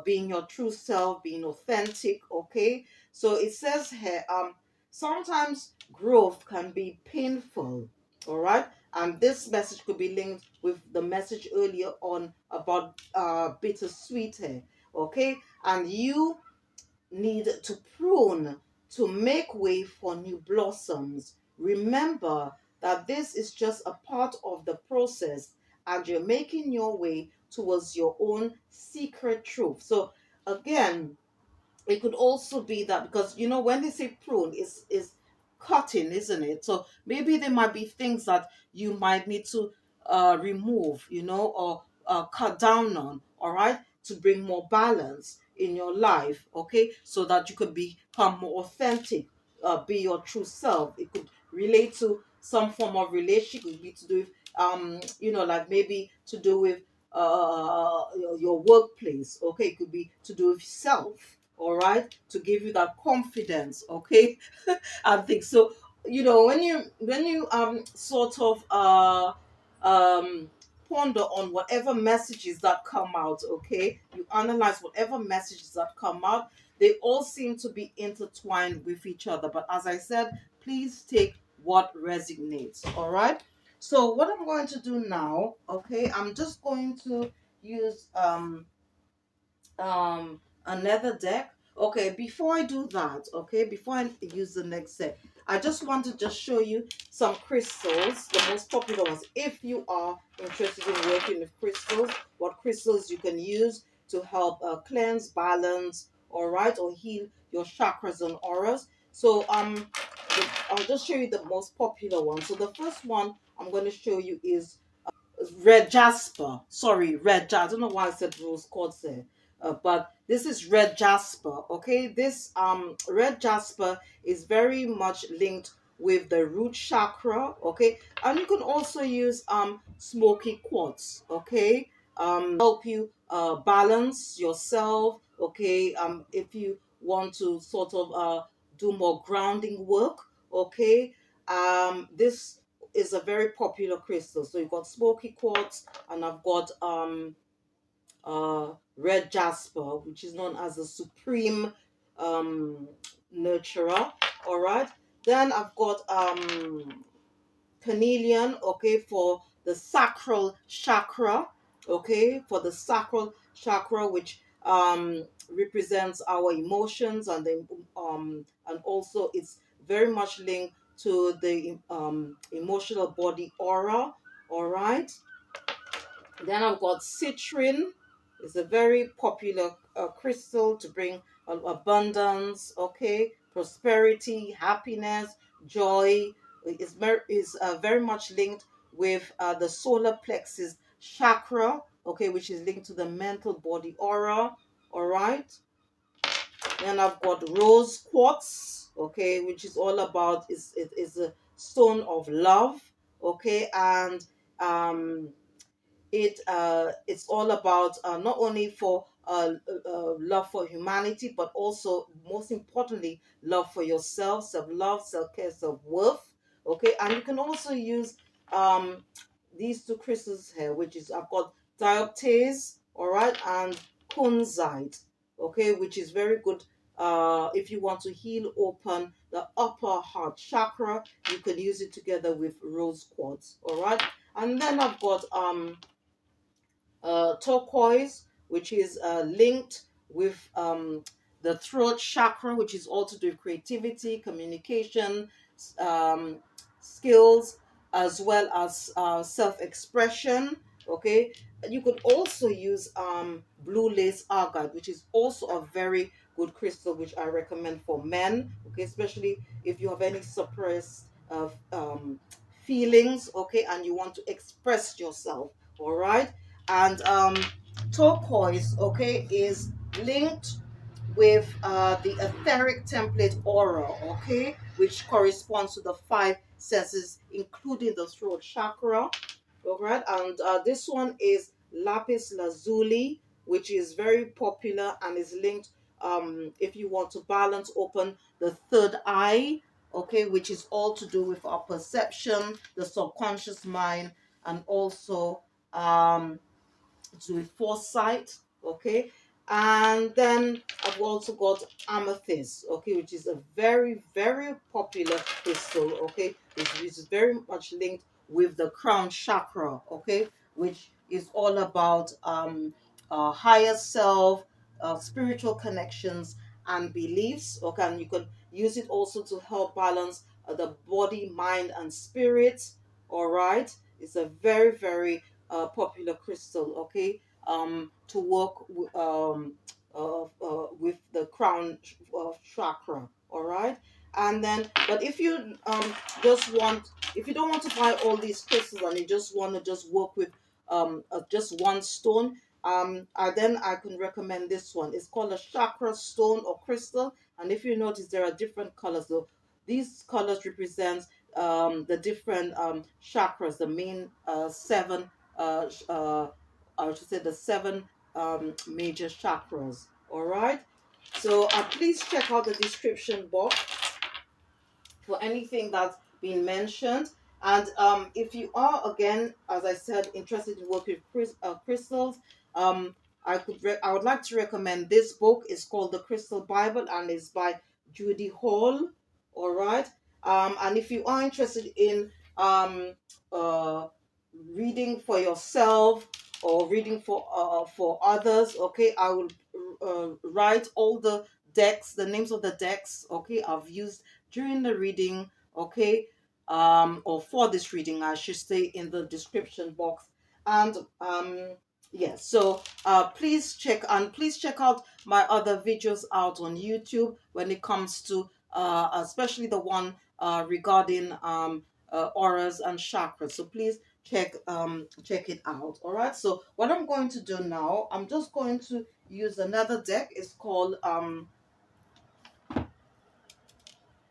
being your true self, being authentic. Okay, so it says here, sometimes growth can be painful. All right, and this message could be linked with the message earlier on about bittersweet here. Okay, and you need to prune to make way for new blossoms. Remember that this is just a part of the process, and you're making your way towards your own secret truth. So again, it could also be that, because you know when they say prune, is cutting, isn't it? So maybe there might be things that you might need to remove, you know, or cut down on, all right, to bring more balance in your life. Okay, so that you could become more authentic, be your true self. It could relate to some form of relationship. It could be to do with you know, like maybe to do with your workplace. Okay, it could be to do with self, all right, to give you that confidence. Okay, I think so. You know, when you sort of ponder on whatever messages that come out. Okay, you analyze whatever messages that come out. They all seem to be intertwined with each other, but as I said, please take what resonates. All right, so what I'm going to do now, okay, I'm just going to use another deck. Okay, before I do that, okay, before I use the next set, I just want to just show you some crystals, the most popular ones. If you are interested in working with crystals, what crystals you can use to help cleanse, balance, all right, or heal your chakras and auras. So I'll just show you the most popular one. So the first one I'm going to show you is red jasper. Sorry, red jasper. I don't know why I said rose quartz there. But this is red jasper. Okay, this red jasper is very much linked with the root chakra. Okay, and you can also use smoky quartz. Okay, help you balance yourself. Okay, if you want to sort of do more grounding work. Okay, this is a very popular crystal. So you've got smoky quartz, and I've got red jasper, which is known as the supreme um nurturer. All right. Then I've got carnelian, okay, for the sacral chakra, okay, for the sacral chakra, which represents our emotions, and the and also it's very much linked to the emotional body aura. All right. Then I've got citrine. It's a very popular crystal to bring abundance, okay, prosperity, happiness, joy. Is very much linked with the solar plexus chakra, okay, which is linked to the mental body aura. All right. Then I've got rose quartz, okay, which is all about it is a stone of love, okay, and it's all about not only for love for humanity, but also most importantly love for yourself, self-love, self-care, self-worth. Okay, and you can also use um these two crystals here, which is I've got dioptase, all right, and kunzite, okay, which is very good if you want to heal, open the upper heart chakra. You can use it together with rose quartz. All right, and then I've got turquoise, which is linked with the throat chakra, which is all to do with creativity, communication, um, skills, as well as self-expression. Okay, you could also use blue lace agate, which is also a very good crystal, which I recommend for men. Okay, especially if you have any suppressed feelings. Okay, and you want to express yourself. All right, and turquoise, okay, is linked with the etheric template aura, okay, which corresponds to the five senses, including the throat chakra. All right, and this one is lapis lazuli, which is very popular and is linked if you want to balance, open the third eye, okay, which is all to do with our perception, the subconscious mind, and also to with foresight. okay. And then I've also got amethyst, okay, which is a very, very popular crystal, okay, which is very much linked with the crown chakra, okay, which is all about higher self, spiritual connections and beliefs, okay. And you can use it also to help balance the body, mind and spirit. All right, it's a very, very popular crystal, okay, to work with the crown chakra. All right, and then, but if you just want, if you don't want to buy all these crystals and you just want to just work with just one stone, then I can recommend this one. It's called a chakra stone or crystal, and if you notice, there are different colors. So these colors represent the different chakras, the main seven I should say the seven major chakras. All right. So please check out the description box for anything that's been mentioned. And if you are, again, as I said, interested in working with crystals, I would like to recommend this book. It's called The Crystal Bible and it's by Judy Hall. All right. And if you are interested in um, uh, reading for yourself or reading for others, okay, I will write all the decks, the names of the decks, okay, I've used during the reading, okay, or for this reading, I should say, in the description box. And yes, so please check out my other videos out on YouTube when it comes to especially the one regarding auras and chakras. So please check it out. All right, so what I'm going to do now, I'm just going to use another deck. It's called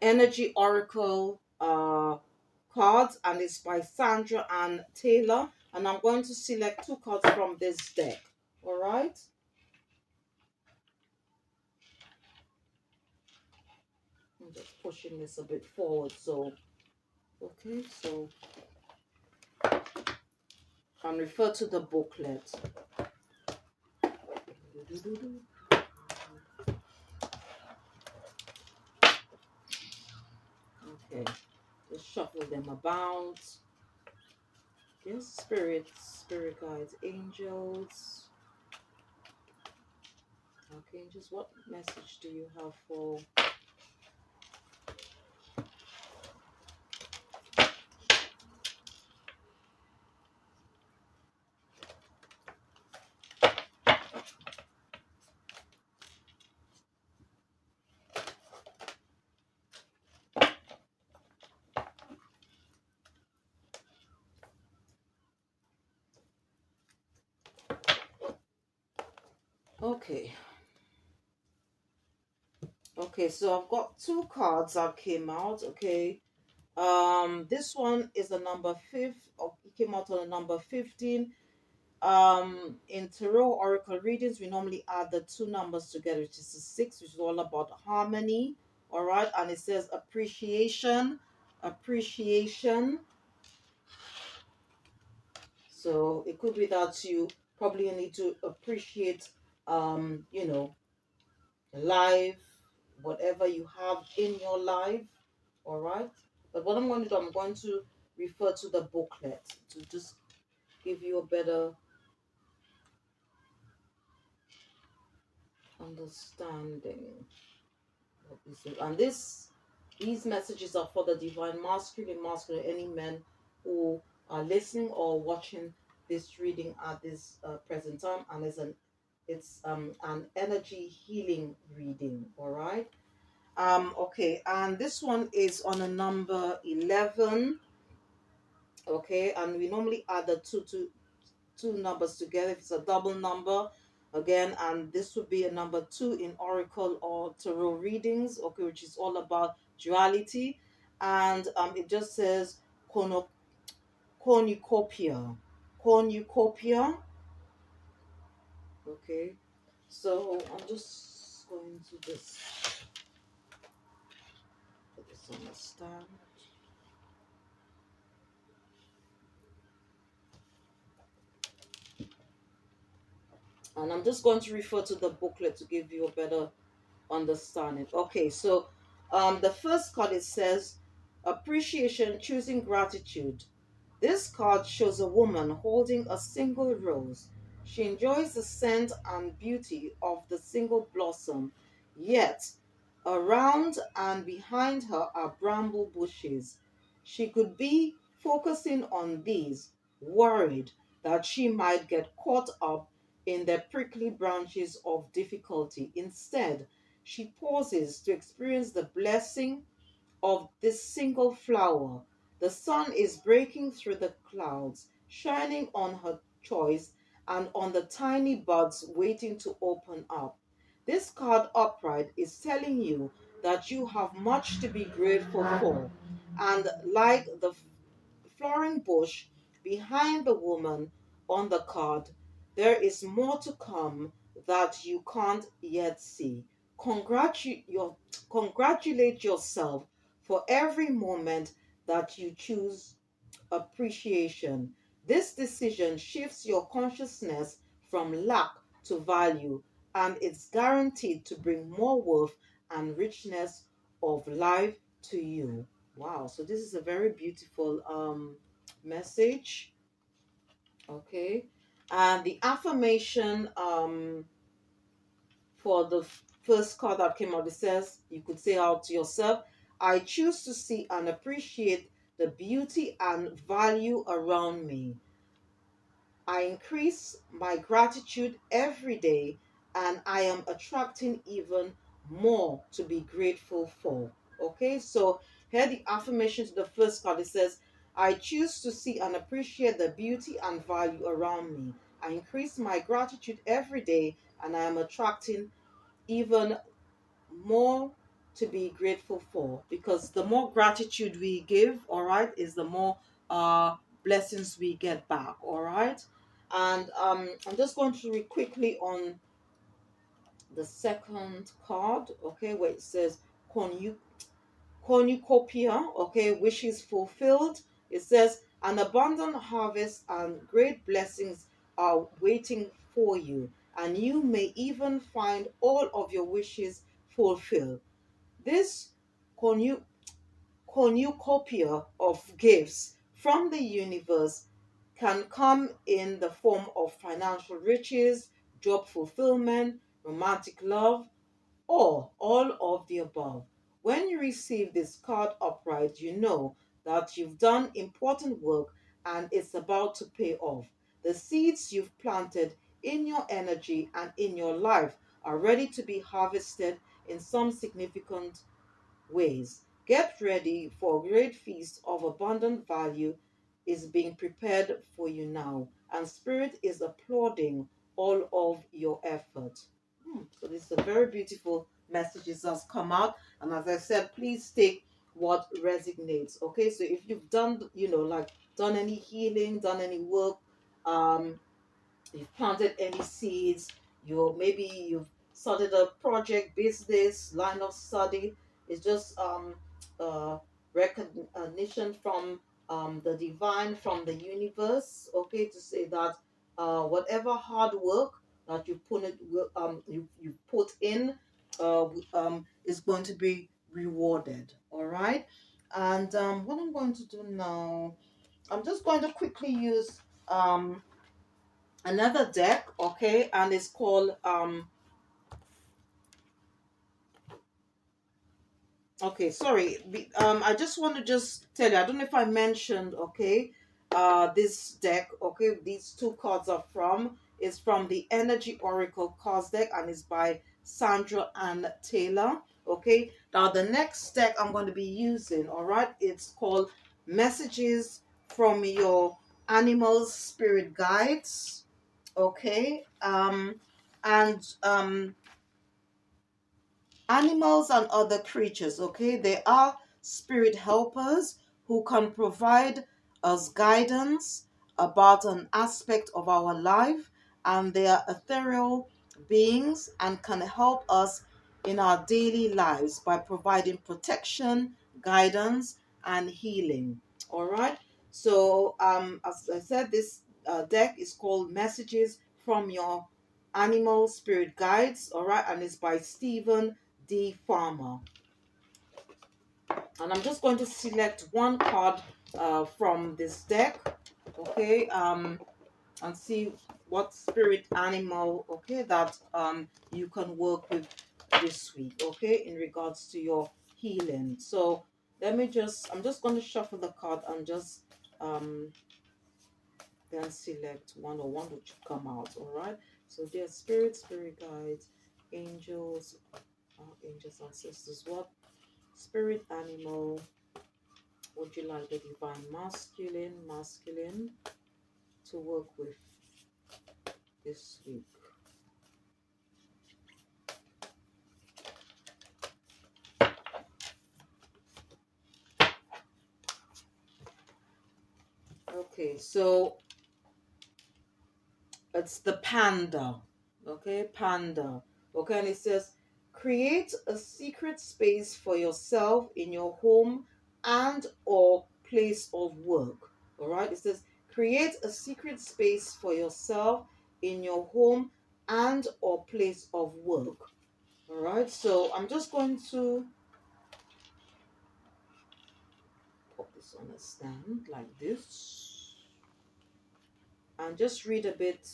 Energy Oracle cards, and it's by Sandra and Taylor. And I'm going to select two cards from this deck. All right. I'm just pushing this a bit forward. So, okay. So, and refer to the booklet. Okay. Just shuffle them about. Yes, spirit guides, angels. Archangels, what message do you have for? Okay. Okay, so I've got two cards that came out. Okay. This one is the number fifth. It came out on the number 15. In tarot oracle readings, we normally add the two numbers together, which is the six, which is all about harmony. All right, and it says appreciation, appreciation. So it could be that you probably need to appreciate, you know, life, whatever you have in your life. All right. But what I'm going to do, I'm going to refer to the booklet to just give you a better understanding of this. And these messages are for the divine masculine, any men who are listening or watching this reading at this present time. And it's an energy healing reading. All right. Okay, and this one is on a number 11. Okay, and we normally add the two numbers together if it's a double number. Again, and this would be a number 2 in oracle or tarot readings, okay, which is all about duality. And it just says cornucopia. Cornucopia. Okay, so I'm just going to just put this on the stand. And I'm just going to refer to the booklet to give you a better understanding. Okay, so the first card, it says appreciation, choosing gratitude. This card shows a woman holding a single rose. She enjoys the scent and beauty of the single blossom, yet around and behind her are bramble bushes. She could be focusing on these, worried that she might get caught up in the prickly branches of difficulty. Instead, she pauses to experience the blessing of this single flower. The sun is breaking through the clouds, shining on her choice and on the tiny buds waiting to open up. This card upright is telling you that you have much to be grateful for. And like the flowering bush behind the woman on the card, there is more to come that you can't yet see. Congratulate yourself for every moment that you choose appreciation. This decision shifts your consciousness from lack to value, and it's guaranteed to bring more worth and richness of life to you. Wow, so this is a very beautiful message. Okay. And the affirmation for the first card that came out, it says, you could say out to yourself, I choose to see and appreciate the beauty and value around me. I increase my gratitude every day, and I am attracting even more to be grateful for. Okay, so here the affirmation to the first card, it says, I choose to see and appreciate the beauty and value around me. I increase my gratitude every day, and I am attracting even more to be grateful for, because the more gratitude we give, all right, is the more blessings we get back, all right. And I'm just going to read quickly on the second card, okay, where it says cornu- cornucopia, okay, wishes fulfilled. It says an abundant harvest and great blessings are waiting for you, and you may even find all of your wishes fulfilled. This cornu- cornucopia of gifts from the universe can come in the form of financial riches, job fulfillment, romantic love, or all of the above. When you receive this card upright, you know that you've done important work and it's about to pay off. The seeds you've planted in your energy and in your life are ready to be harvested in some significant ways. Get ready for a great feast of abundant value is being prepared for you now, and Spirit is applauding all of your effort. So this is a very beautiful message that has come out, and as I said, please take what resonates. Okay, so if you've done, like done any healing, done any work, um, you've planted any seeds, you've started a project, business, line of study. It's just recognition from the divine, from the universe, okay, to say that whatever hard work that you put in is going to be rewarded. All right. And what I'm going to do now, I'm just going to quickly use another deck, okay, and it's called okay, sorry, I just want to just tell you, I don't know if I mentioned, okay, this deck, okay, these two cards are from, is from the Energy Oracle cards deck, and it's by Sandra Ann Taylor. Okay, now the next deck I'm going to be using, all right, it's called Messages from Your Animals Spirit Guides. Okay, and animals and other creatures, okay, they are spirit helpers who can provide us guidance about an aspect of our life, and they are ethereal beings and can help us in our daily lives by providing protection, guidance, and healing. All right, so as I said, this deck is called Messages from Your Animal Spirit Guides, all right, and it's by Stephen D. Farmer. And I'm just going to select one card from this deck, okay, and see what spirit animal, okay, that you can work with this week, okay, in regards to your healing. So I'm just going to shuffle the card and just um, then select one, or one which should come out, all right? So dear spirit, spirit guides, angels, angels, ancestors, what spirit animal would you like the divine masculine to work with this week? Okay, so it's the panda. Okay, panda. Okay, and it says create a secret space for yourself in your home and or place of work. All right, it says create a secret space for yourself in your home and or place of work. All right, so I'm just going to put this on a stand like this and just read a bit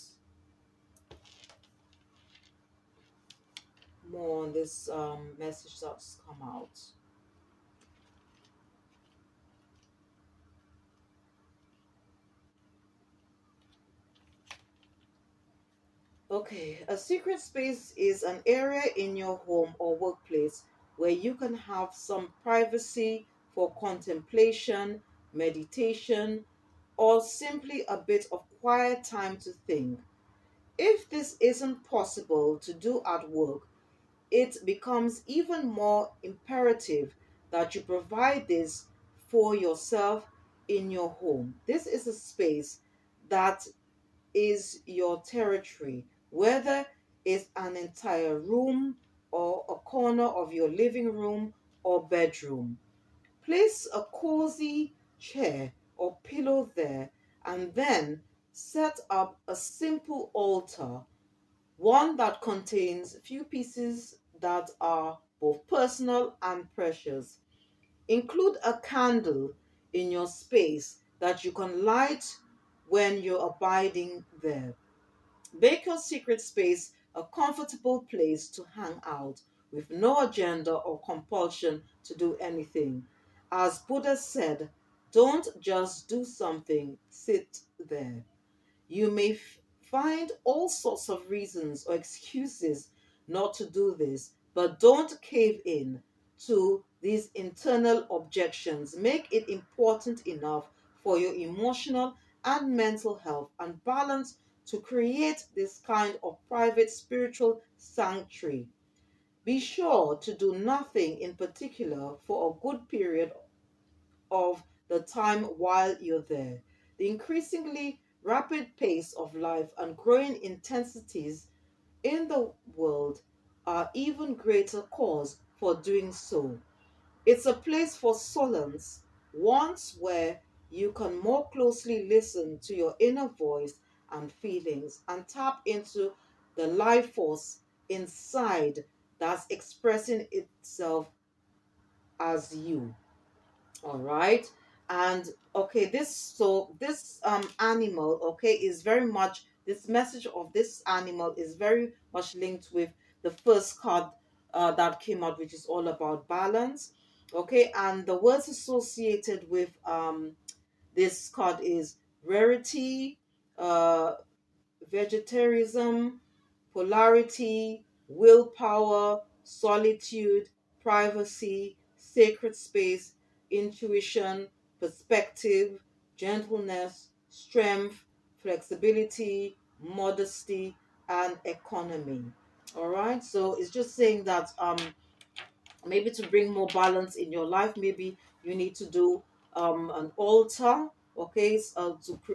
more on this message that's come out. Okay, a secret space is an area in your home or workplace where you can have some privacy for contemplation, meditation, or simply a bit of quiet time to think. If this isn't possible to do at work, it becomes even more imperative that you provide this for yourself in your home. This is a space that is your territory, whether it's an entire room or a corner of your living room or bedroom. Place a cozy chair or pillow there and then set up a simple altar, one that contains a few pieces that are both personal and precious. Include a candle in your space that you can light when you're abiding there. Make your secret space a comfortable place to hang out with no agenda or compulsion to do anything. As Buddha said, don't just do something, sit there. You may find all sorts of reasons or excuses not to do this, but don't cave in to these internal objections. Make it important enough for your emotional and mental health and balance to create this kind of private spiritual sanctuary. Be sure to do nothing in particular for a good period of the time while you're there. The increasingly rapid pace of life and growing intensities in the world are even greater cause for doing so. It's a place for solace, once where you can more closely listen to your inner voice and feelings and tap into the life force inside that's expressing itself as you. All right. And okay, this animal, okay, is very much, this message of this animal is very much linked with the first card that came out, which is all about balance. Okay, and the words associated with this card is rarity, uh vegetarianism, polarity, willpower, solitude, privacy, sacred space, intuition, perspective, gentleness, strength, flexibility, modesty, and economy. All right, so it's just saying that maybe to bring more balance in your life, maybe you need to do an altar, okay,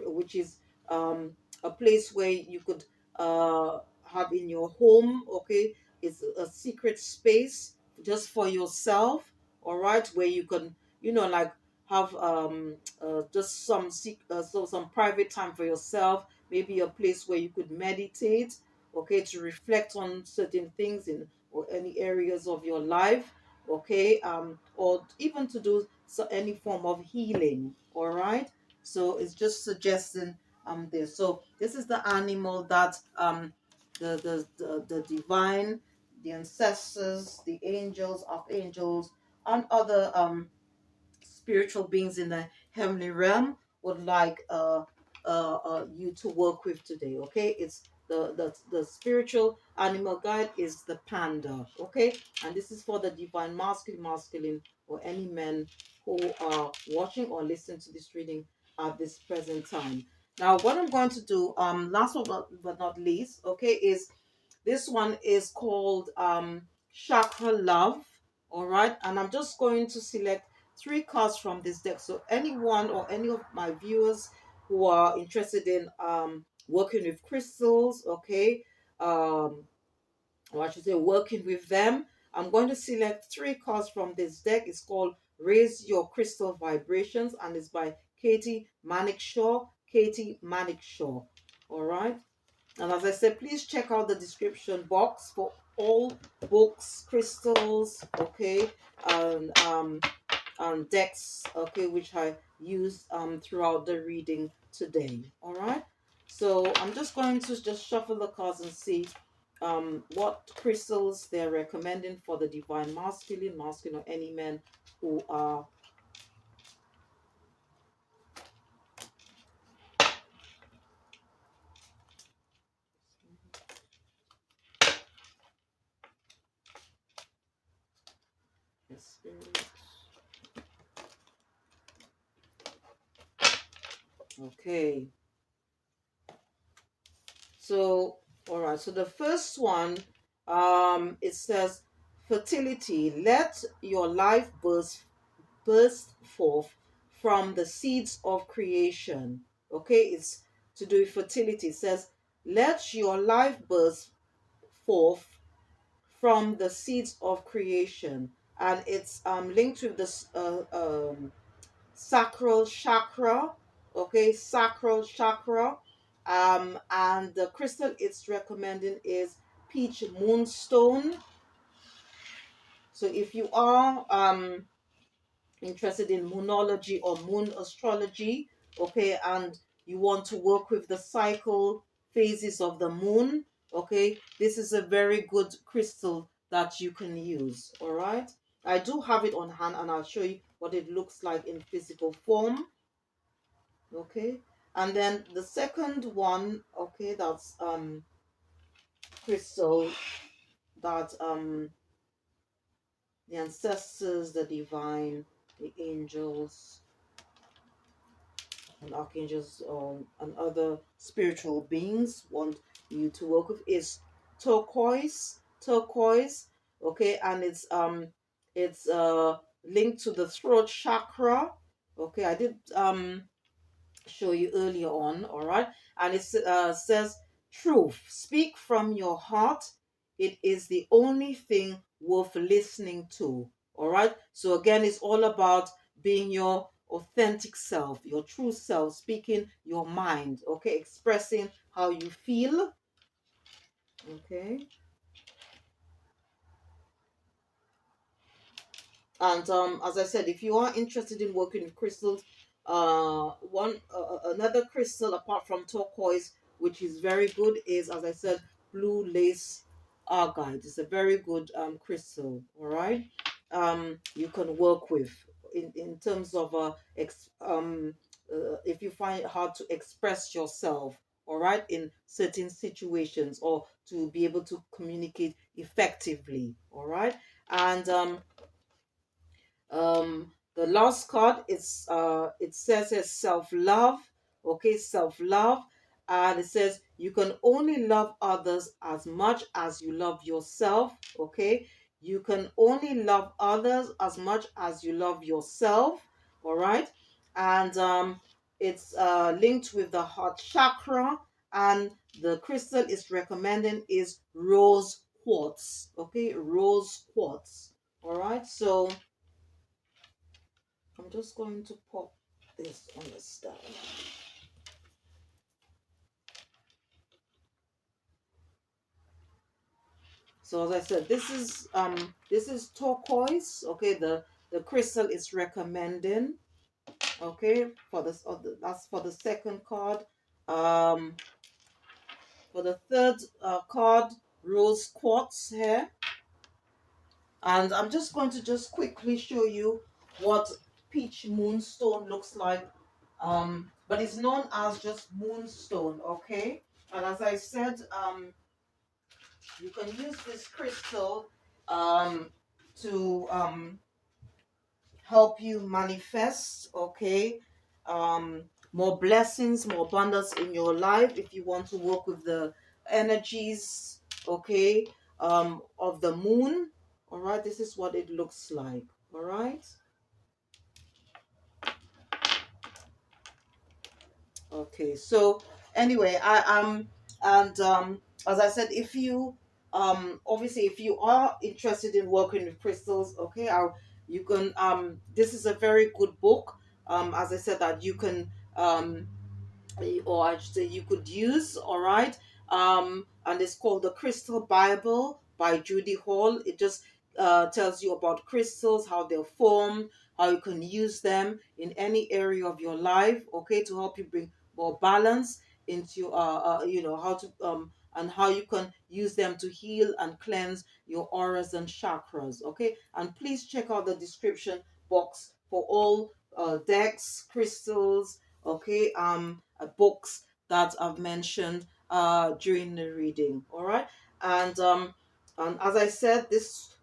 which is um, a place where you could have in your home, okay. It's a secret space just for yourself, all right, where you can, like have just some some private time for yourself, maybe a place where you could meditate, okay, to reflect on certain things in or any areas of your life, okay, or even to do any form of healing. All right. So it's just suggesting this. So this is the animal that the divine, the ancestors, the angels, archangels, and other spiritual beings in the heavenly realm would like you to work with today. Okay, it's the spiritual animal guide is the panda. Okay, and this is for the divine masculine, or any men who are watching or listening to this reading at this present time. Now, what I'm going to do, last but not least, okay, is this one is called Chakra Love. All right, and I'm just going to select three cards from this deck. So anyone or any of my viewers who are interested in working with crystals, okay, or I should say working with them, I'm going to select three cards from this deck. It's called Raise Your Crystal Vibrations, and it's by Katie Manickshaw. Katie Manickshaw. All right. And as I said, please check out the description box for all books, crystals, okay, and decks, okay, which I used throughout the reading today. All right. So I'm just going to just shuffle the cards and see what crystals they're recommending for the divine masculine, or any men who are. Spirit. Okay. So, all right. So the first one, it says, fertility. Let your life burst forth from the seeds of creation. Okay, it's to do with fertility. It says, let your life burst forth from the seeds of creation, and it's linked with this sacral chakra. Okay, sacral chakra. And the crystal it's recommending is peach moonstone. So if you are interested in moonology or moon astrology, okay, and you want to work with the cycle phases of the moon, okay, this is a very good crystal that you can use. All right, I do have it on hand, and I'll show you what it looks like in physical form. Okay, and then the second one, okay, that's crystal that the ancestors, the divine, the angels, and archangels, and other spiritual beings want you to work with is turquoise. Okay, and it's linked to the throat chakra. Okay, I did show you earlier on. All right, and it says truth, speak from your heart, it is the only thing worth listening to. All right, so again, it's all about being your authentic self, your true self, speaking your mind, okay, expressing how you feel. Okay, and as I said, if you are interested in working with crystals, another crystal apart from turquoise, which is very good, is, as I said, blue lace agate. It's a very good crystal. All right, you can work with in terms of if you find it hard to express yourself. All right, in certain situations, or to be able to communicate effectively. All right, and the last card, it says as self-love. Okay, self-love. And it says you can only love others as much as you love yourself. Okay, you can only love others as much as you love yourself. All right, and it's linked with the heart chakra, and the crystal is recommending is rose quartz. Okay, rose quartz. All right, so I'm just going to pop this on the stand. So as I said, this is turquoise. Okay, the crystal is recommending. Okay, for this, that's for the second card. Um, for the third card, rose quartz here, and I'm just going to just quickly show you what peach moonstone looks like. But it's known as just moonstone. Okay, and as I said, you can use this crystal to help you manifest, okay, um, more blessings, more abundance in your life. If you want to work with the energies, okay, of the moon, all right, this is what it looks like, all right. Okay, so anyway, and as I said, if you obviously if you are interested in working with crystals, okay, you can this is a very good book. As I said, that you can or I should say you could use, all right. And it's called The Crystal Bible by Judy Hall. It just tells you about crystals, how they're formed, how you can use them in any area of your life, okay, to help you bring more balance into you know, how to and how you can use them to heal and cleanse your auras and chakras, okay. And please check out the description box for all decks, crystals, okay, books that I've mentioned during the reading. All right, and as I said, this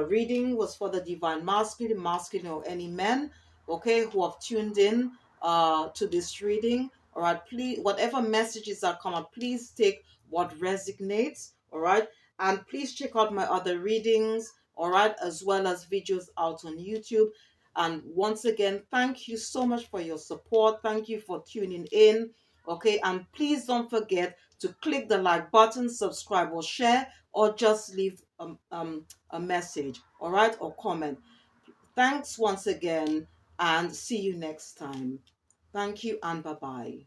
reading was for the divine masculine, masculine, or any men, okay, who have tuned in to this reading. All right, please, whatever messages that come up, please take what resonates. All right, and please check out my other readings. All right, as well as videos out on YouTube. And once again, thank you so much for your support. Thank you for tuning in. Okay, and please don't forget to click the like button, subscribe, or share, or just leave a message, all right, or comment. Thanks once again, and see you next time. Thank you, and bye bye.